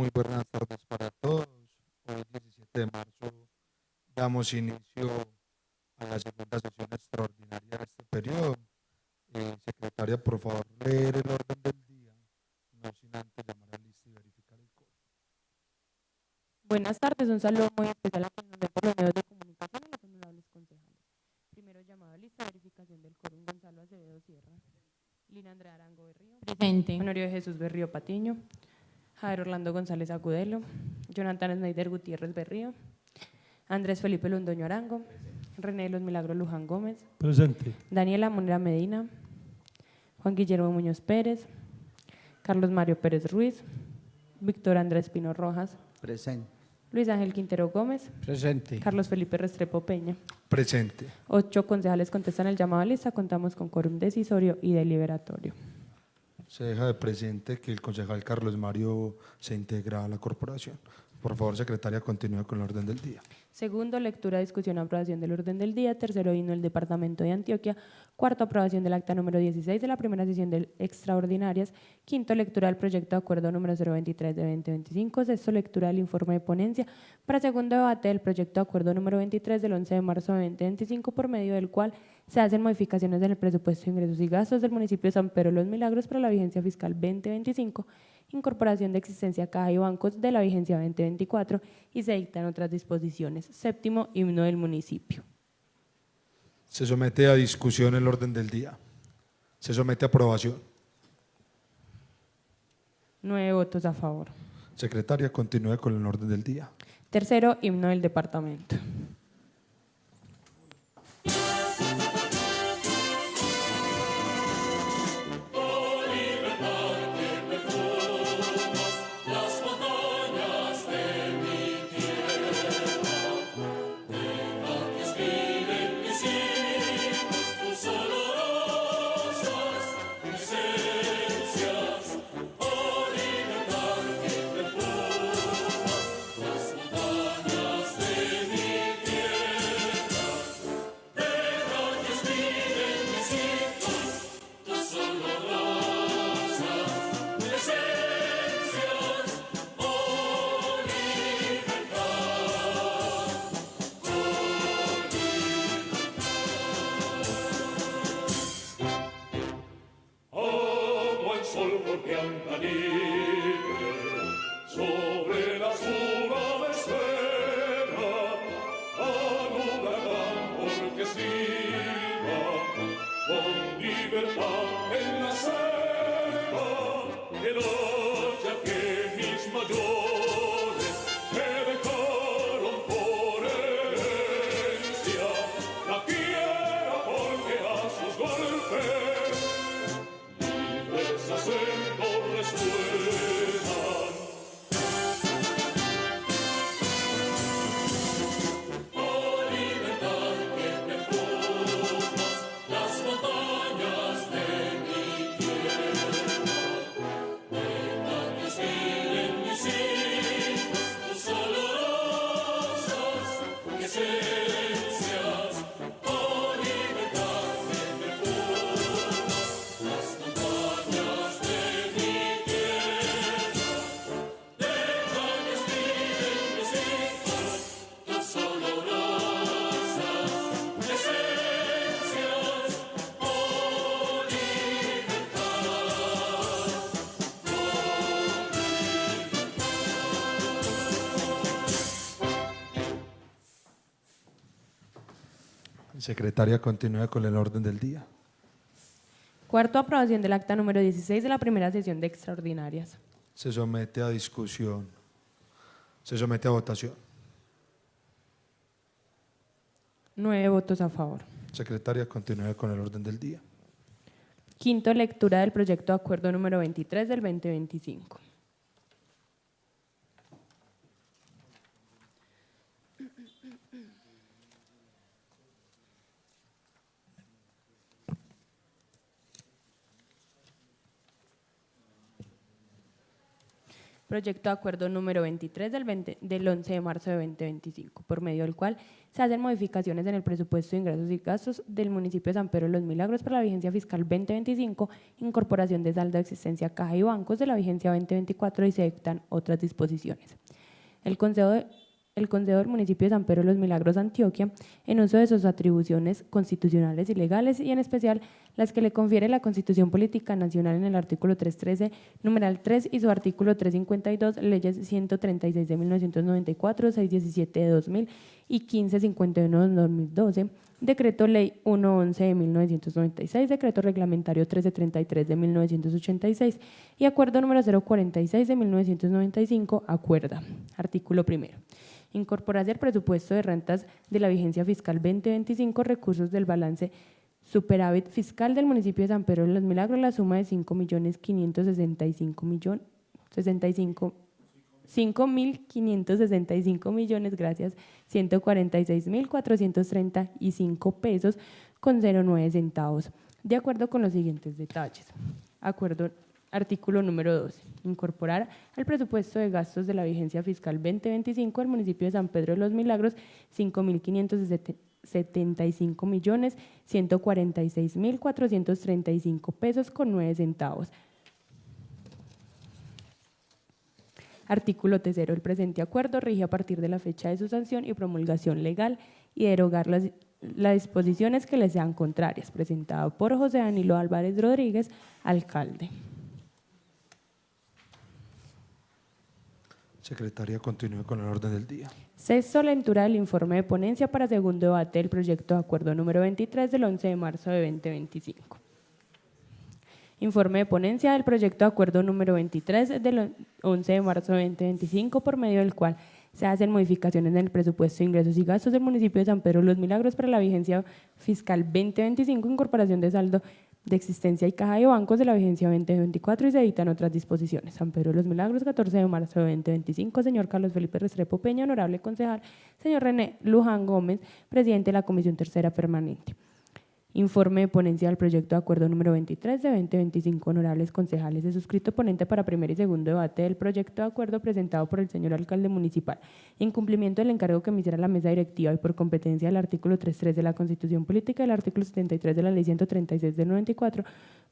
Muy buenas tardes para todos. Hoy, 17 de marzo, damos inicio a la segunda sesión extraordinaria de este periodo. Secretaria, por favor, leer el orden del día, no sin antes llamar a lista y verificar el coro. Buenas tardes, un saludo muy especial a quienes ven por los medios de comunicación y a los honorables concejales. Primero llamado a lista, verificación del quórum: Gonzalo Acevedo Sierra, Lina Andrea Arango Berrío, Presente. Honorio de Jesús Berrío Patiño, Javier Orlando González Agudelo, Jonathan Snyder Gutiérrez Berrío, Andrés Felipe Londoño Arango, René de los Milagros Luján Gómez, Presente. Daniela Monera Medina, Juan Guillermo Muñoz Pérez, Carlos Mario Pérez Ruiz, Víctor Andrés Pino Rojas, Presente. Luis Ángel Quintero Gómez, Presente. Carlos Felipe Restrepo Peña. Presente. 8 concejales contestan el llamado a lista. Contamos con quórum decisorio y deliberatorio. Se deja de presente que el concejal Carlos Mario se integra a la corporación. Por favor, secretaria, continúe con el orden del día. Segundo, lectura, discusión, aprobación del orden del día. Tercero, himno del Departamento de Antioquia. Cuarto, aprobación del acta número 16 de la primera sesión de extraordinarias. Quinto, lectura del proyecto de acuerdo número 023 de 2025. Sexto, lectura del informe de ponencia para segundo debate del proyecto de acuerdo número 23 del 11 de marzo de 2025, por medio del cual se hacen modificaciones en el presupuesto de ingresos y gastos del municipio de San Pedro de los Milagros para la vigencia fiscal 2025, incorporación de existencia caja y bancos de la vigencia 2024, y se dictan otras disposiciones. Séptimo, himno del municipio. Se somete a discusión el orden del día. Se somete a aprobación. 9 votos a favor. Secretaria, continúe con el orden del día. Tercero, himno del departamento. Sobre la suma de espera, alumbra porque siga con libertad en la selva, que haya que mis mayores me dejaron por herencia, la quiera porque a sus golpes libres acentos resuenan. Secretaria, continúe con el orden del día. Cuarto, aprobación del acta número 16 de la primera sesión de extraordinarias. Se somete a discusión. Se somete a votación. 9 votos a favor. Secretaria, continúe con el orden del día. Quinto, lectura del proyecto de acuerdo número 23 del 2025. Proyecto de acuerdo número 23 del 11 de marzo de 2025, por medio del cual se hacen modificaciones en el presupuesto de ingresos y gastos del municipio de San Pedro de los Milagros para la vigencia fiscal 2025, incorporación de saldo de existencia caja y bancos de la vigencia 2024 y se dictan otras disposiciones. El Consejo del Municipio de San Pedro de los Milagros, Antioquia, en uso de sus atribuciones constitucionales y legales y en especial las que le confiere la Constitución Política Nacional en el artículo 313, numeral 3 y su artículo 352, leyes 136 de 1994, 617 de 2000 y 1551 de 2012, Decreto Ley 111 de 1996, Decreto Reglamentario 1333 de 1986 y Acuerdo número 046 de 1995, acuerda. Artículo primero. Incorporarse al presupuesto de rentas de la vigencia fiscal 2025 recursos del balance superávit fiscal del municipio de San Pedro de los Milagros la suma de 5.565 millones, gracias, 146.435 pesos con 09 centavos, de acuerdo con los siguientes detalles. Artículo número 12. Incorporar al presupuesto de gastos de la vigencia fiscal 2025 del municipio de San Pedro de los Milagros 5.575.146.435 pesos con 9 centavos. Artículo tercero. El presente acuerdo rige a partir de la fecha de su sanción y promulgación legal y derogar las disposiciones que le sean contrarias. Presentado por José Danilo Álvarez Rodríguez, alcalde. Secretaria, continúe con el orden del día. Sexto, lectura del informe de ponencia para segundo debate del proyecto de acuerdo número 23 del 11 de marzo de 2025. Informe de ponencia del proyecto de acuerdo número 23 del 11 de marzo de 2025, por medio del cual se hacen modificaciones en el presupuesto de ingresos y gastos del municipio de San Pedro de los Milagros para la vigencia fiscal 2025, incorporación de saldo de existencia y caja de bancos de la vigencia 2024 y se dictan otras disposiciones. San Pedro de los Milagros, 14 de marzo de 2025, señor Carlos Felipe Restrepo Peña, honorable concejal, señor René Luján Gómez, presidente de la Comisión Tercera Permanente. Informe de ponencia del proyecto de acuerdo número 23 de 2025, honorables concejales, es suscrito ponente para primer y segundo debate del proyecto de acuerdo presentado por el señor alcalde municipal. En cumplimiento del encargo que me hiciera la mesa directiva y por competencia del artículo 3.3 de la Constitución Política y del artículo 73 de la Ley 136 del 94,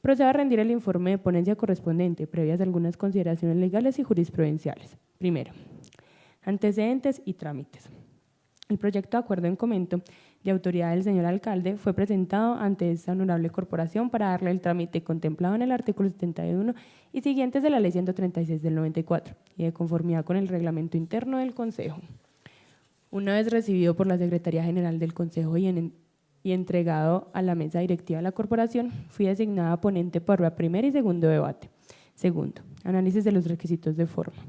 procedo a rendir el informe de ponencia correspondiente, previas algunas consideraciones legales y jurisprudenciales. Primero, antecedentes y trámites. El proyecto de acuerdo en comento de autoridad del señor alcalde fue presentado ante esta honorable corporación para darle el trámite contemplado en el artículo 71 y siguientes de la Ley 136 del 94 y de conformidad con el reglamento interno del Consejo. Una vez recibido por la Secretaría General del Consejo y entregado a la mesa directiva de la corporación, fui designada ponente para primer y segundo debate. Segundo, análisis de los requisitos de forma.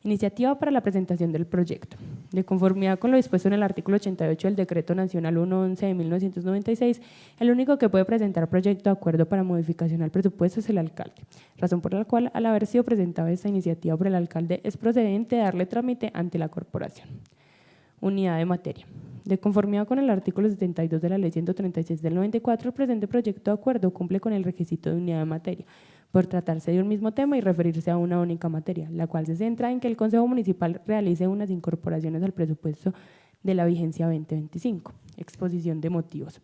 Iniciativa para la presentación del proyecto. De conformidad con lo dispuesto en el artículo 88 del Decreto Nacional 111 de 1996, el único que puede presentar proyecto de acuerdo para modificación al presupuesto es el alcalde, razón por la cual, al haber sido presentada esta iniciativa por el alcalde, es procedente darle trámite ante la corporación. Unidad de materia. De conformidad con el artículo 72 de la Ley 136 del 94, el presente proyecto de acuerdo cumple con el requisito de unidad de materia, por tratarse de un mismo tema y referirse a una única materia, la cual se centra en que el Consejo Municipal realice unas incorporaciones al presupuesto de la vigencia 2025. Exposición de motivos.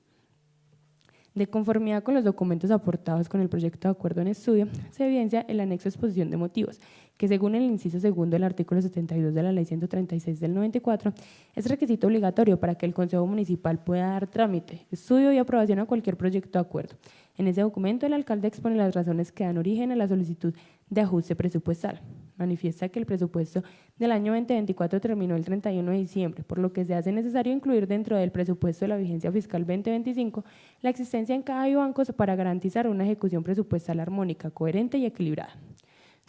De conformidad con los documentos aportados con el proyecto de acuerdo en estudio, se evidencia el anexo exposición de motivos, que según el inciso segundo del artículo 72 de la Ley 136 del 94, es requisito obligatorio para que el Consejo Municipal pueda dar trámite, estudio y aprobación a cualquier proyecto de acuerdo. En ese documento, el alcalde expone las razones que dan origen a la solicitud de ajuste presupuestal. Manifiesta que el presupuesto del año 2024 terminó el 31 de diciembre, por lo que se hace necesario incluir dentro del presupuesto de la vigencia fiscal 2025 la existencia en caja y bancos para garantizar una ejecución presupuestal armónica, coherente y equilibrada.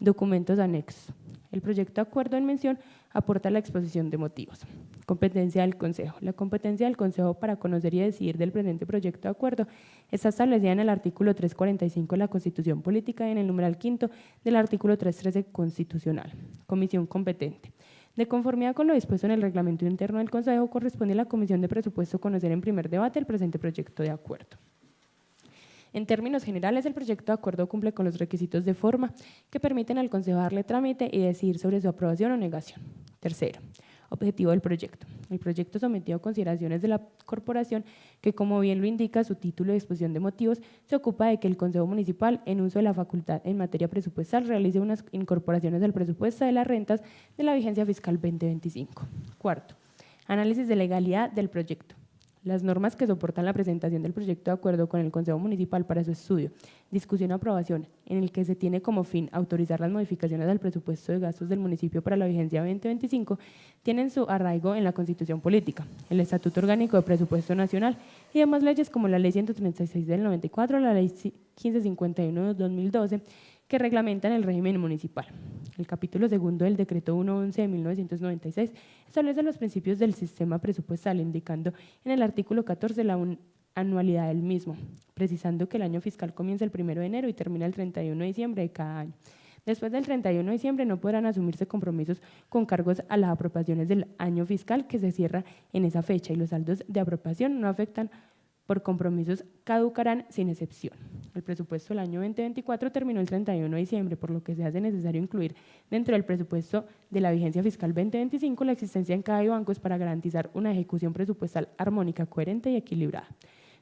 Documentos anexos. El proyecto de acuerdo en mención aporta la exposición de motivos. Competencia del Consejo. La competencia del Consejo para conocer y decidir del presente proyecto de acuerdo está establecida en el artículo 345 de la Constitución Política y en el numeral quinto del artículo 313 constitucional. Comisión competente. De conformidad con lo dispuesto en el reglamento interno del Consejo, corresponde a la Comisión de Presupuesto conocer en primer debate el presente proyecto de acuerdo. En términos generales, el proyecto de acuerdo cumple con los requisitos de forma que permiten al Consejo darle trámite y decidir sobre su aprobación o negación. Tercero, objetivo del proyecto. El proyecto sometido a consideraciones de la corporación que, como bien lo indica su título de exposición de motivos, se ocupa de que el Consejo Municipal, en uso de la facultad en materia presupuestal, realice unas incorporaciones al presupuesto de las rentas de la vigencia fiscal 2025. Cuarto, análisis de legalidad del proyecto. Las normas que soportan la presentación del proyecto de acuerdo con el Consejo Municipal para su estudio, discusión o aprobación, en el que se tiene como fin autorizar las modificaciones al presupuesto de gastos del municipio para la vigencia 2025, tienen su arraigo en la Constitución Política, el Estatuto Orgánico de Presupuesto Nacional y demás leyes como la Ley 136 del 94, la Ley 1551 de 2012, que reglamentan el régimen municipal. El capítulo segundo del Decreto 111 de 1996 establece los principios del sistema presupuestal, indicando en el artículo 14 la anualidad del mismo, precisando que el año fiscal comienza el 1 de enero y termina el 31 de diciembre de cada año. Después del 31 de diciembre no podrán asumirse compromisos con cargos a las apropiaciones del año fiscal que se cierra en esa fecha, y los saldos de apropiación no afectan por compromisos caducarán sin excepción. El presupuesto del año 2024 terminó el 31 de diciembre, por lo que se hace necesario incluir dentro del presupuesto de la vigencia fiscal 2025 la existencia en cada banco para garantizar una ejecución presupuestal armónica, coherente y equilibrada.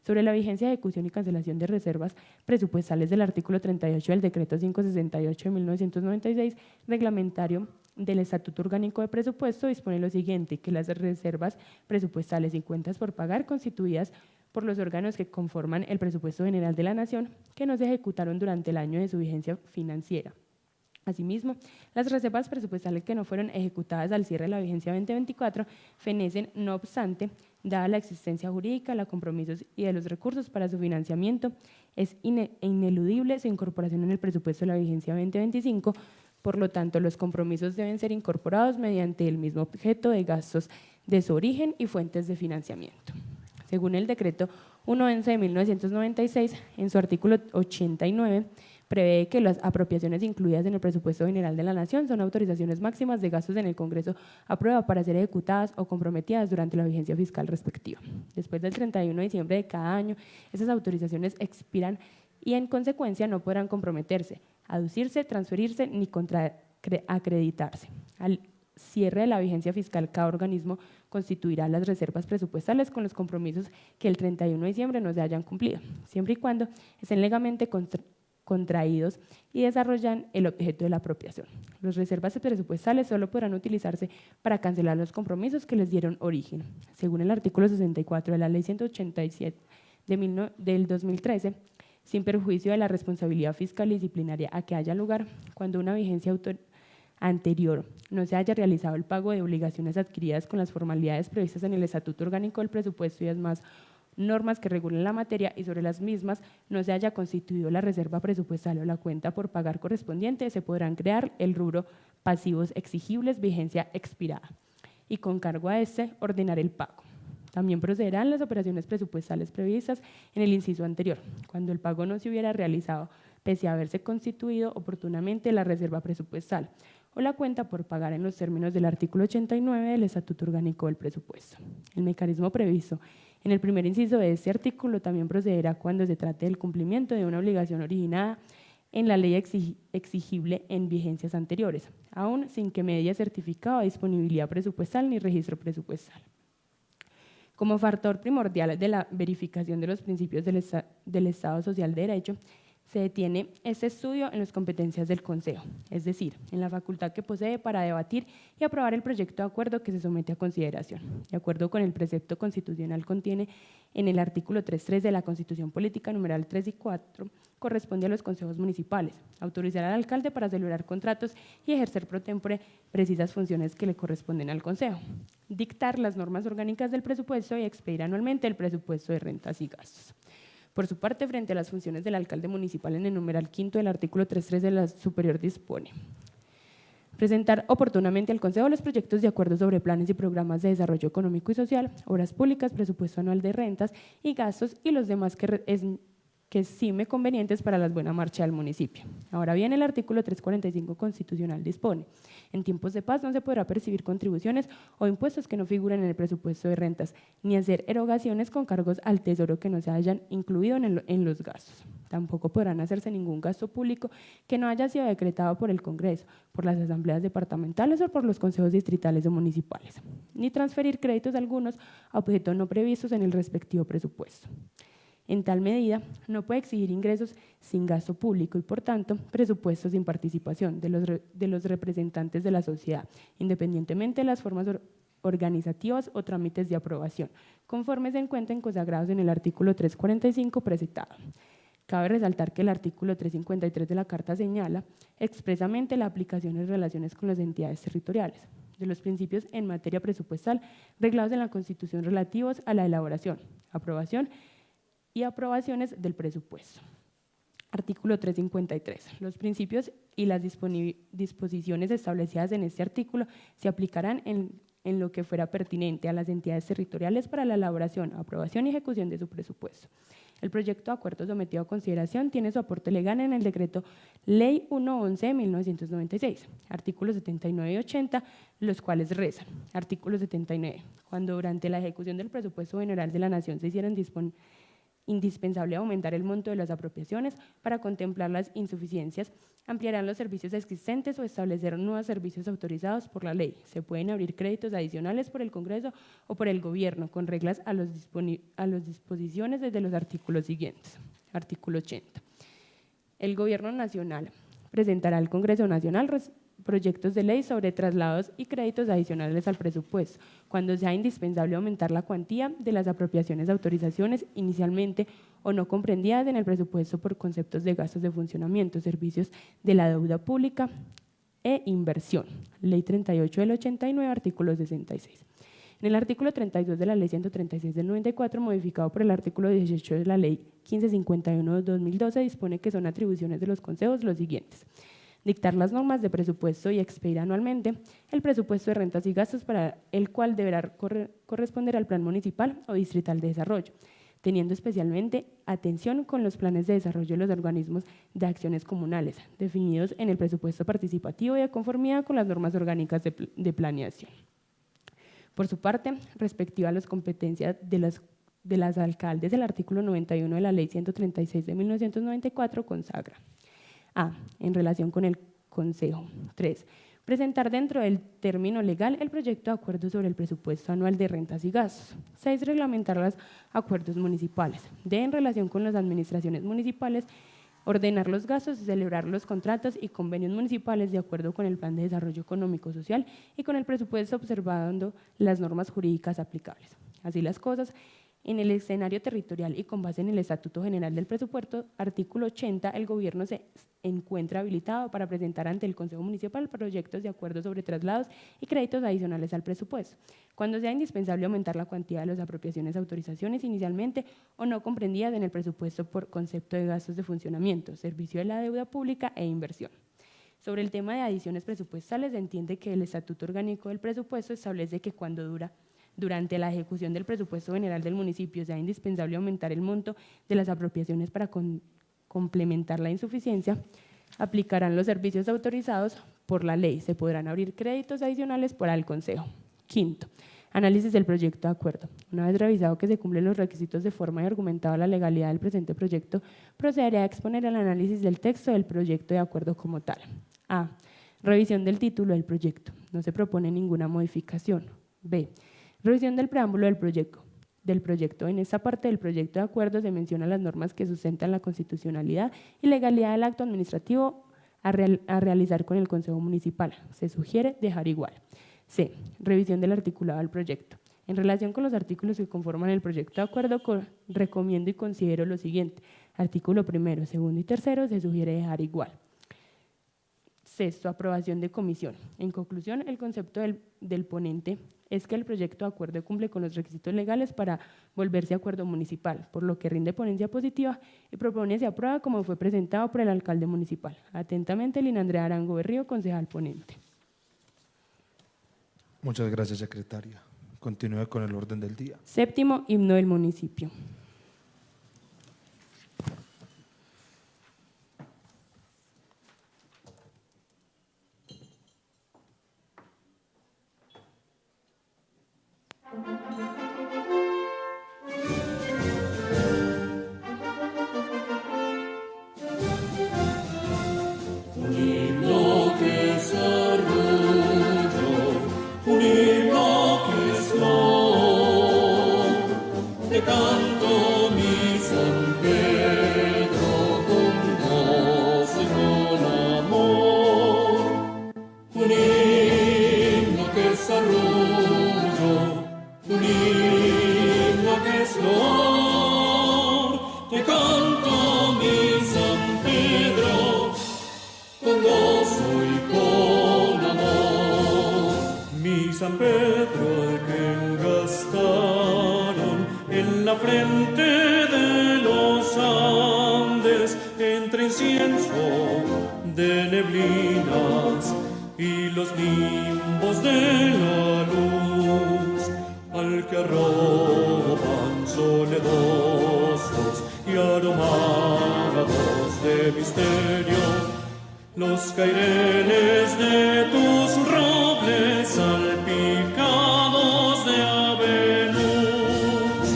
Sobre la vigencia, ejecución y cancelación de reservas presupuestales del artículo 38 del Decreto 568 de 1996, reglamentario del Estatuto Orgánico de Presupuesto, dispone lo siguiente: que las reservas presupuestales y cuentas por pagar constituidas por los órganos que conforman el presupuesto general de la Nación, que no se ejecutaron durante el año de su vigencia financiera. Asimismo, las reservas presupuestales que no fueron ejecutadas al cierre de la vigencia 2024 fenecen, no obstante, dada la existencia jurídica, los compromisos y de los recursos para su financiamiento, es ineludible su incorporación en el presupuesto de la vigencia 2025. Por lo tanto, los compromisos deben ser incorporados mediante el mismo objeto de gastos de su origen y fuentes de financiamiento. Según el Decreto 111 de 1996, en su artículo 89, prevé que las apropiaciones incluidas en el presupuesto general de la Nación son autorizaciones máximas de gastos en el Congreso a prueba para ser ejecutadas o comprometidas durante la vigencia fiscal respectiva. Después del 31 de diciembre de cada año, esas autorizaciones expiran y en consecuencia no podrán comprometerse, aducirse, transferirse ni acreditarse. Al cierre de la vigencia fiscal, cada organismo constituirá las reservas presupuestales con los compromisos que el 31 de diciembre no se hayan cumplido, siempre y cuando estén legalmente contraídos y desarrollan el objeto de la apropiación. Las reservas presupuestales solo podrán utilizarse para cancelar los compromisos que les dieron origen. Según el artículo 64 de la Ley 187 del 2013, sin perjuicio de la responsabilidad fiscal y disciplinaria a que haya lugar, cuando una vigencia anterior no se haya realizado el pago de obligaciones adquiridas con las formalidades previstas en el Estatuto Orgánico del Presupuesto y demás normas que regulen la materia, y sobre las mismas no se haya constituido la reserva presupuestal o la cuenta por pagar correspondiente, se podrán crear el rubro pasivos exigibles vigencia expirada y con cargo a este ordenar el pago. También procederán las operaciones presupuestales previstas en el inciso anterior, cuando el pago no se hubiera realizado pese a haberse constituido oportunamente la reserva presupuestal o la cuenta por pagar en los términos del artículo 89 del Estatuto Orgánico del Presupuesto. El mecanismo previsto en el primer inciso de este artículo también procederá cuando se trate del cumplimiento de una obligación originada en la ley exigible en vigencias anteriores, aún sin que medie certificado de disponibilidad presupuestal ni registro presupuestal. Como factor primordial de la verificación de los principios del Estado Social de Derecho, se detiene este estudio en las competencias del Consejo, es decir, en la facultad que posee para debatir y aprobar el proyecto de acuerdo que se somete a consideración. De acuerdo con el precepto constitucional contiene en el artículo 3.3 de la Constitución Política, numeral 3 y 4, corresponde a los consejos municipales autorizar al alcalde para celebrar contratos y ejercer pro tempore precisas funciones que le corresponden al Consejo, dictar las normas orgánicas del presupuesto y expedir anualmente el presupuesto de rentas y gastos. Por su parte, frente a las funciones del alcalde municipal, en el numeral 5 del artículo 3.3 de la superior dispone: presentar oportunamente al Consejo los proyectos de acuerdo sobre planes y programas de desarrollo económico y social, obras públicas, presupuesto anual de rentas y gastos y los demás que que estime convenientes para la buena marcha del municipio. Ahora bien, el artículo 345 constitucional dispone: en tiempos de paz no se podrá percibir contribuciones o impuestos que no figuren en el presupuesto de rentas, ni hacer erogaciones con cargos al tesoro que no se hayan incluido en los gastos. Tampoco podrán hacerse ningún gasto público que no haya sido decretado por el Congreso, por las asambleas departamentales o por los consejos distritales o municipales, ni transferir créditos algunos a objetos no previstos en el respectivo presupuesto. En tal medida, no puede exigir ingresos sin gasto público y, por tanto, presupuestos sin participación de los representantes de la sociedad, independientemente de las formas organizativas o trámites de aprobación, conforme se encuentren consagrados en el artículo 345 precitado. Cabe resaltar que el artículo 353 de la Carta señala expresamente la aplicación en relaciones con las entidades territoriales de los principios en materia presupuestal reglados en la Constitución relativos a la elaboración, aprobación y aprobaciones del presupuesto. Artículo 353. Los principios y las disposiciones establecidas en este artículo se aplicarán en lo que fuera pertinente a las entidades territoriales para la elaboración, aprobación y ejecución de su presupuesto. El proyecto de acuerdo sometido a consideración tiene su aporte legal en el decreto Ley 111 de 1996, artículos 79 y 80, los cuales rezan. Artículo 79. Cuando durante la ejecución del presupuesto general de la Nación se hicieran indispensable aumentar el monto de las apropiaciones para contemplar las insuficiencias, ampliarán los servicios existentes o establecer nuevos servicios autorizados por la ley. Se pueden abrir créditos adicionales por el Congreso o por el Gobierno con reglas a las disposiciones desde los artículos siguientes. Artículo 80. El Gobierno Nacional presentará al Congreso Nacional proyectos de ley sobre traslados y créditos adicionales al presupuesto, cuando sea indispensable aumentar la cuantía de las apropiaciones de autorizaciones inicialmente o no comprendidas en el presupuesto por conceptos de gastos de funcionamiento, servicios de la deuda pública e inversión. Ley 38 del 89, artículo 66. En el artículo 32 de la Ley 136 del 94, modificado por el artículo 18 de la Ley 1551 de 2012, dispone que son atribuciones de los consejos los siguientes: dictar las normas de presupuesto y expedir anualmente el presupuesto de rentas y gastos para el cual deberá corresponder al plan municipal o distrital de desarrollo, teniendo especialmente atención con los planes de desarrollo de los organismos de acciones comunales, definidos en el presupuesto participativo y de conformidad con las normas orgánicas de planeación. Por su parte, respectiva a las competencias de las alcaldes, el artículo 91 de la Ley 136 de 1994 consagra: A. En relación con el Consejo. 3. Presentar dentro del término legal el proyecto de acuerdo sobre el presupuesto anual de rentas y gastos. 6. Reglamentar los acuerdos municipales. D. En relación con las administraciones municipales, ordenar los gastos y celebrar los contratos y convenios municipales de acuerdo con el Plan de Desarrollo Económico Social y con el presupuesto, observando las normas jurídicas aplicables. Así las cosas, en el escenario territorial y con base en el Estatuto General del Presupuesto, artículo 80, el Gobierno se encuentra habilitado para presentar ante el Consejo Municipal proyectos de acuerdo sobre traslados y créditos adicionales al presupuesto, cuando sea indispensable aumentar la cuantía de las apropiaciones autorizaciones inicialmente o no comprendidas en el presupuesto por concepto de gastos de funcionamiento, servicio de la deuda pública e inversión. Sobre el tema de adiciones presupuestales, se entiende que el Estatuto Orgánico del Presupuesto establece que durante la ejecución del presupuesto general del municipio sea indispensable aumentar el monto de las apropiaciones para complementar la insuficiencia, aplicarán los servicios autorizados por la ley. Se podrán abrir créditos adicionales para el Consejo. Quinto, análisis del proyecto de acuerdo. Una vez revisado que se cumplen los requisitos de forma y argumentado la legalidad del presente proyecto, procederá a exponer el análisis del texto del proyecto de acuerdo como tal. A. Revisión del título del proyecto. No se propone ninguna modificación. B. Revisión del preámbulo del proyecto. En esta parte del proyecto de acuerdo se mencionan las normas que sustentan la constitucionalidad y legalidad del acto administrativo a realizar con el Consejo Municipal. Se sugiere dejar igual. C. Revisión del articulado del proyecto. En relación con los artículos que conforman el proyecto de acuerdo, recomiendo y considero lo siguiente: artículo primero, segundo y tercero se sugiere dejar igual. Sexto, aprobación de comisión. En conclusión, el concepto del ponente es que el proyecto de acuerdo cumple con los requisitos legales para volverse acuerdo municipal, por lo que rinde ponencia positiva y propone se aprueba como fue presentado por el alcalde municipal. Atentamente, Lina Andrea Arango Berrío, concejal ponente. Muchas gracias, secretaria. Continúe con el orden del día. Séptimo, himno del municipio. Un himno que es arrullo, un himno que es flor, te canto mi San Pedro con gozo y con amor. Un himno que es arrullo, un himno que es flor, te canto mi San Pedro con gozo y con amor. Mi San Pedro al que engastaron en la frente de los Andes, entre incienso de neblinas y los nimbos de la luz, al que arropan soledosos y aromados de misterio los caireles de tus robles salpicados de ave luz.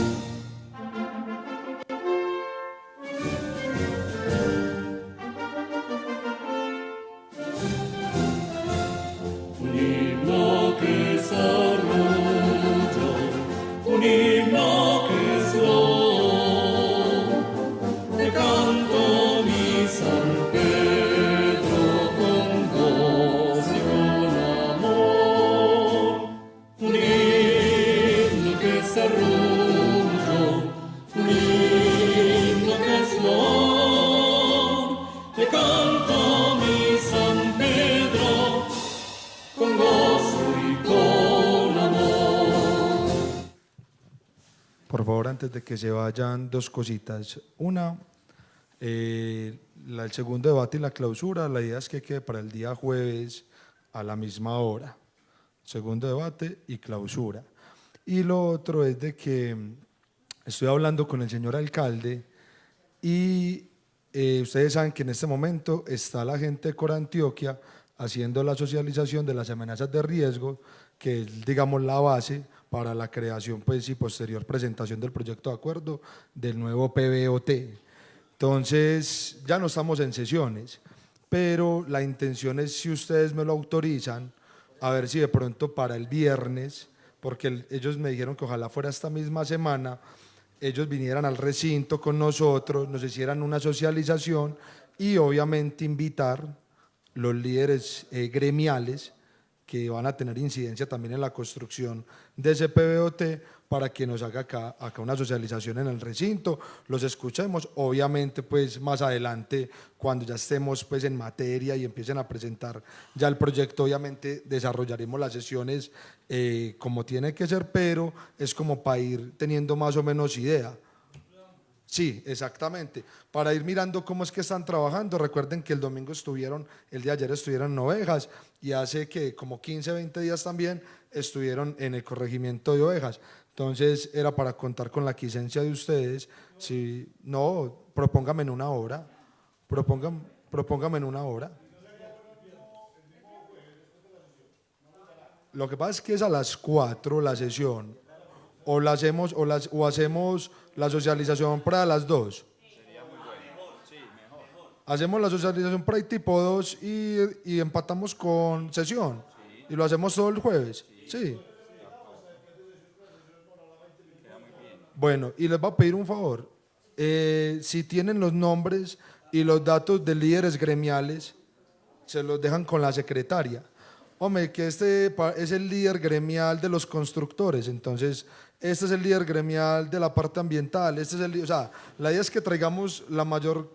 Un himno que es arrullo, un himno que es flor, te canto mi San Pedro con gozo y con amor. Un himno que es arrullo, un himno que es flor, te canto mi San Pedro con gozo y con amor. Por favor, antes de que se vayan, dos cositas. Una, el segundo debate y la clausura, la idea es que quede para el día jueves a la misma hora. Segundo debate y clausura. Y lo otro es de que estoy hablando con el señor alcalde y ustedes saben que en este momento está la gente de Corantioquia haciendo la socialización de las amenazas de riesgo, que es, digamos, la base para la creación pues, y posterior presentación del proyecto de acuerdo del nuevo PBOT. Entonces, ya no estamos en sesiones, pero la intención es, si ustedes me lo autorizan, a ver si de pronto para el viernes, porque ellos me dijeron que ojalá fuera esta misma semana, ellos vinieran al recinto con nosotros, nos hicieran una socialización y obviamente invitar los líderes gremiales que van a tener incidencia también en la construcción de ese PBOT para que nos haga acá una socialización en el recinto, los escuchemos, obviamente pues más adelante cuando ya estemos pues en materia y empiecen a presentar ya el proyecto, obviamente desarrollaremos las sesiones como tiene que ser, pero es como para ir teniendo más o menos idea. Sí, exactamente. Para ir mirando cómo es que están trabajando. Recuerden que el domingo el día de ayer estuvieron en Ovejas y hace que como 15, 20 días también estuvieron en el corregimiento de Ovejas. Entonces era para contar con la quiescencia de ustedes. Si no, propóngame en una hora. Propóngame en una hora. Lo que pasa es que es a las 4 la sesión. O hacemos la socialización para las 2. Hacemos la socialización para el tipo 2 y empatamos con sesión. Y lo hacemos todo el jueves. Sí. Bueno, y les voy a pedir un favor. Si tienen los nombres y los datos de líderes gremiales, se los dejan con la secretaria. Hombre, que este es el líder gremial de los constructores, entonces este es el líder gremial de la parte ambiental, o sea, la idea es que traigamos la mayor